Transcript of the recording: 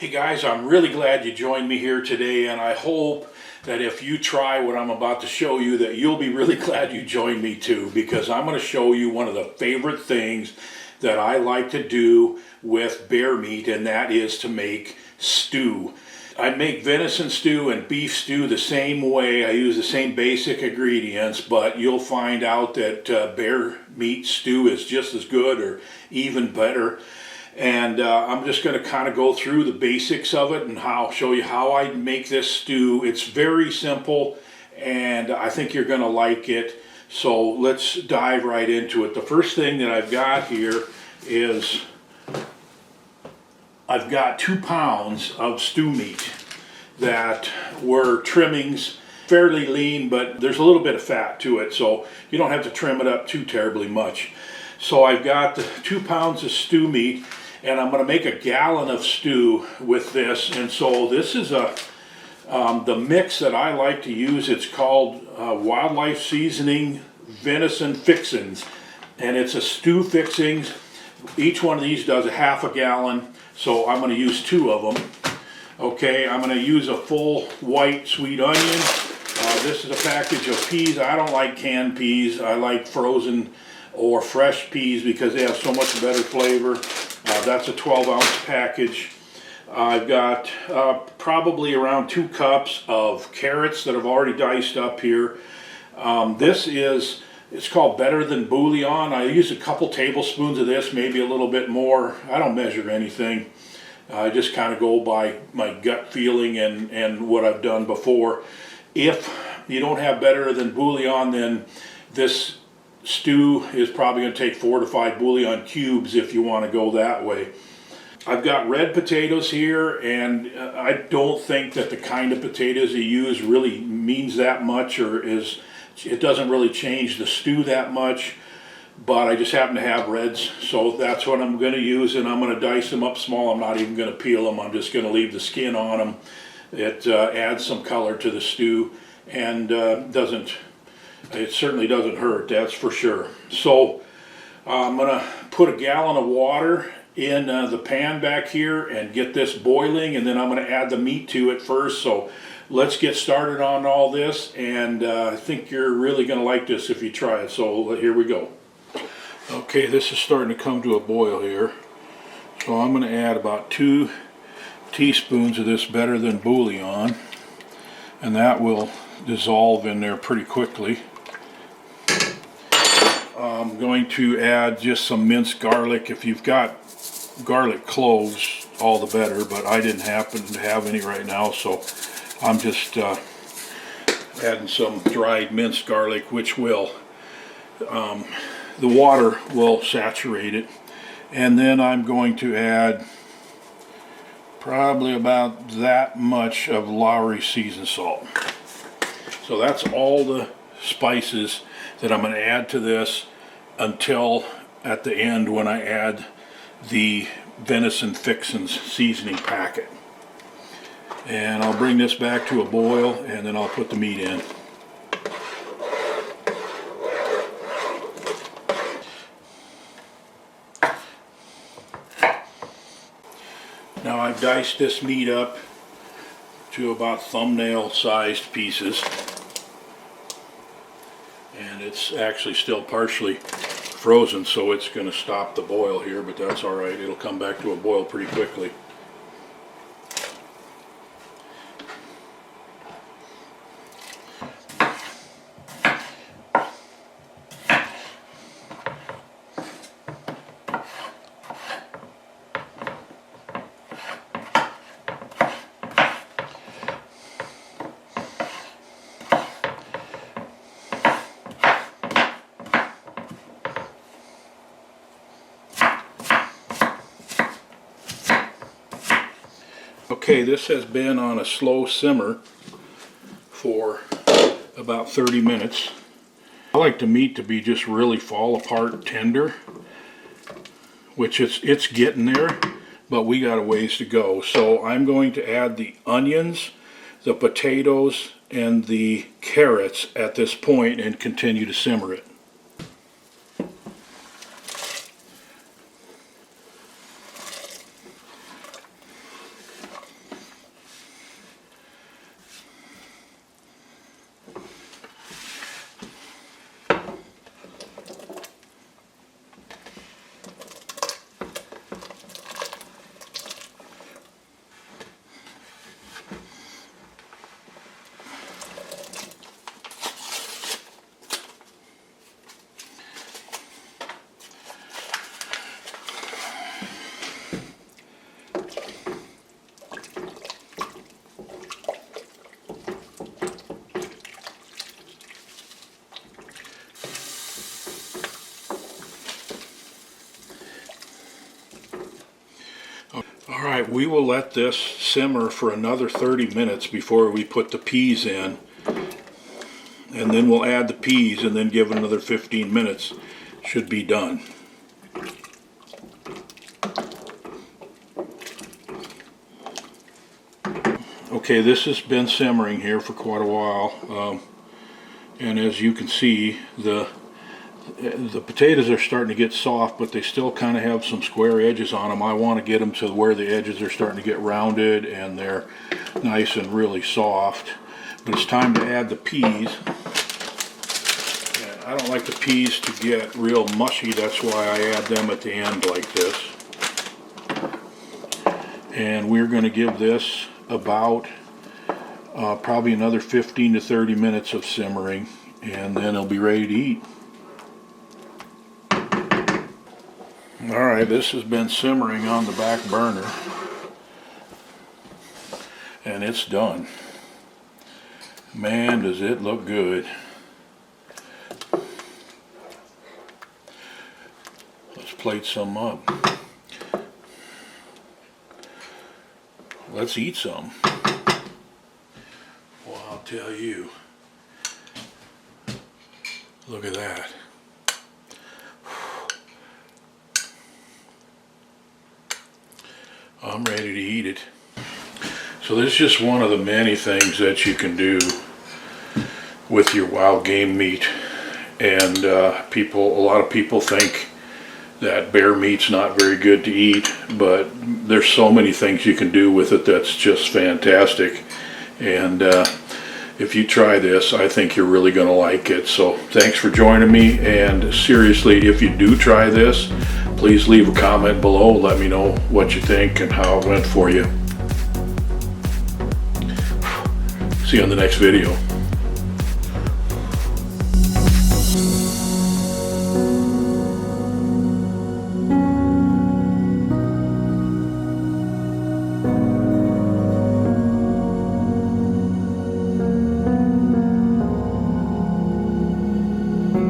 Hey guys, I'm really glad you joined me here today, and I hope that if you try what I'm about to show you that you'll be really glad you joined me too, because I'm going to show you one of the favorite things that I like to do with bear meat, and that is to make stew. I make venison stew and beef stew the same way. I use the same basic ingredients, but you'll find out that bear meat stew is just as good or even better. And I'm just going to kind of go through the basics of it and show you how I make this stew. It's very simple, and I think you're going to like it. So let's dive right into it. The first thing that I've got here is I've got 2 pounds of stew meat that were trimmings, fairly lean, but there's a little bit of fat to it, so you don't have to trim it up too terribly much. So I've got 2 pounds of stew meat, and I'm going to make a gallon of stew with this. And so this is the mix that I like to use. It's called Wildlife Seasoning Venison Fixins, and it's a stew fixings. Each one of these does a half a gallon, so I'm going to use 2 of them. Okay, I'm going to use a full white sweet onion. This is a package of peas. I don't like canned peas. I like frozen or fresh peas because they have so much better flavor. That's a 12-ounce package. I've got probably around 2 cups of carrots that I've already diced up here. It's called Better Than Bouillon. I use a couple tablespoons of this, maybe a little bit more. I don't measure anything. I just kind of go by my gut feeling and what I've done before. If you don't have Better Than Bouillon, then this stew is probably going to take 4 to 5 bouillon cubes if you want to go that way. I've got red potatoes here, and I don't think that the kind of potatoes you use really means that much, it doesn't really change the stew that much, but I just happen to have reds, so that's what I'm going to use, and I'm going to dice them up small. I'm not even going to peel them. I'm just going to leave the skin on them. It adds some color to the stew, and it certainly doesn't hurt, that's for sure. So I'm going to put a gallon of water in the pan back here and get this boiling, and then I'm going to add the meat to it first. So let's get started on all this, and I think you're really going to like this if you try it. So here we go. Okay, this is starting to come to a boil here. So I'm going to add about 2 teaspoons of this Better Than Bouillon, and that will dissolve in there pretty quickly. I'm going to add just some minced garlic. If you've got garlic cloves, all the better, but I didn't happen to have any right now, so I'm just adding some dried minced garlic, which will, the water will saturate it. And then I'm going to add probably about that much of Lawry seasoned salt. So that's all the spices that I'm going to add to this until at the end when I add the venison fixins seasoning packet. And I'll bring this back to a boil, and then I'll put the meat in. Now I've diced this meat up to about thumbnail sized pieces, and it's actually still partially frozen, so it's going to stop the boil here, but that's all right. It'll come back to a boil pretty quickly. Okay, this has been on a slow simmer for about 30 minutes. I like the meat to be just really fall apart tender, which it's getting there, but we got a ways to go. So I'm going to add the onions, the potatoes, and the carrots at this point and continue to simmer it. right, we will let this simmer for another 30 minutes before we put the peas in. And then we'll add the peas and then give it another 15 minutes. Should be done. Okay, this has been simmering here for quite a while. And as you can see, the potatoes are starting to get soft, but they still kind of have some square edges on them. I want to get them to where the edges are starting to get rounded and they're nice and really soft. But it's time to add the peas. And I don't like the peas to get real mushy, that's why I add them at the end like this. And we're going to give this about probably another 15 to 30 minutes of simmering, and then it'll be ready to eat. Alright, this has been simmering on the back burner, and it's done. Man, does it look good. Let's plate some up. Let's eat some. Well, I'll tell you. Look at that. I'm ready to eat it. So this is just one of the many things that you can do with your wild game meat. And a lot of people think that bear meat's not very good to eat, but there's so many things you can do with it that's just fantastic. And if you try this, I think you're really going to like it. So thanks for joining me, and seriously, if you do try this, please leave a comment below. Let me know what you think and how it went for you. See you on the next video.